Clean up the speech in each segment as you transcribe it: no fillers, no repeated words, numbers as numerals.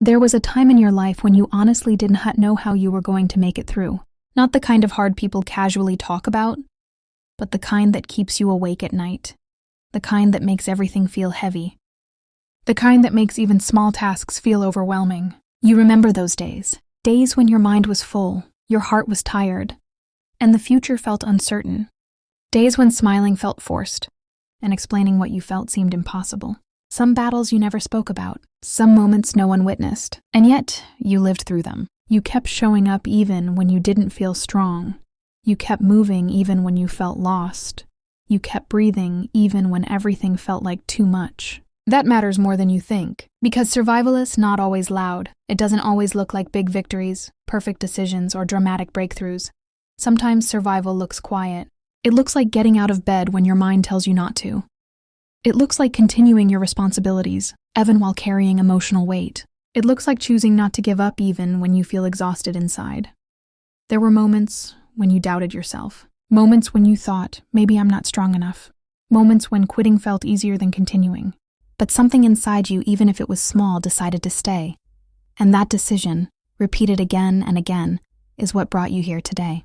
There was a time in your life when you honestly didn't know how you were going to make it through. Not the kind of hard people casually talk about, but the kind that keeps you awake at night. The kind that makes everything feel heavy. The kind that makes even small tasks feel overwhelming. You remember those days. Days when your mind was full, your heart was tired, and the future felt uncertain. Days when smiling felt forced, and explaining what you felt seemed impossible. Some battles you never spoke about, some moments no one witnessed, and yet you lived through them. You kept showing up even when you didn't feel strong. You kept moving even when you felt lost. You kept breathing even when everything felt like too much. That matters more than you think, because survival is not always loud. It doesn't always look like big victories, perfect decisions, or dramatic breakthroughs. Sometimes survival looks quiet. It looks like getting out of bed when your mind tells you not to. It looks like continuing your responsibilities, even while carrying emotional weight. It looks like choosing not to give up even when you feel exhausted inside. There were moments when you doubted yourself. Moments when you thought, maybe I'm not strong enough. Moments when quitting felt easier than continuing. But something inside you, even if it was small, decided to stay. And that decision, repeated again and again, is what brought you here today.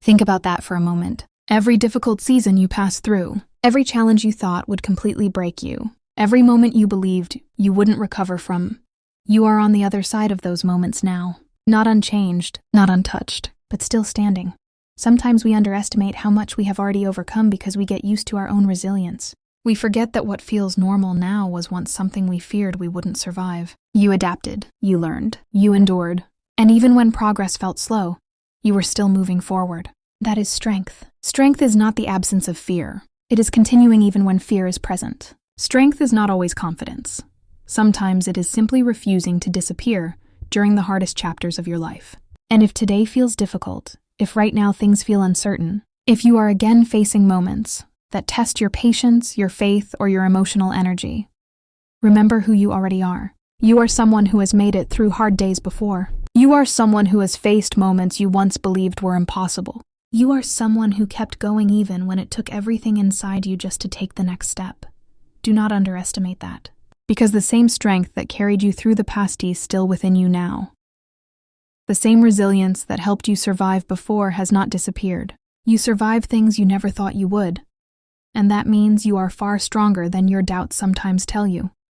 Think about that for a moment. Every difficult season you passed through, every challenge you thought would completely break you, every moment you believed you wouldn't recover from, you are on the other side of those moments now. Not unchanged, not untouched, but still standing. Sometimes we underestimate how much we have already overcome because we get used to our own resilience. We forget that what feels normal now was once something we feared we wouldn't survive. You adapted, you learned, you endured, and even when progress felt slow, you were still moving forward. That is strength. Strength is not the absence of fear. It is continuing even when fear is present. Strength is not always confidence. Sometimes it is simply refusing to disappear during the hardest chapters of your life. And if today feels difficult, if right now things feel uncertain, if you are again facing moments that test your patience, your faith, or your emotional energy, remember who you already are. You are someone who has made it through hard days before. You are someone who has faced moments you once believed were impossible. You are someone who kept going even when it took everything inside you just to take the next step. Do not underestimate that, because the same strength that carried you through the past is still within you now. The same resilience that helped you survive before has not disappeared. You survived things you never thought you would. And that means you are far stronger than your doubts sometimes tell you.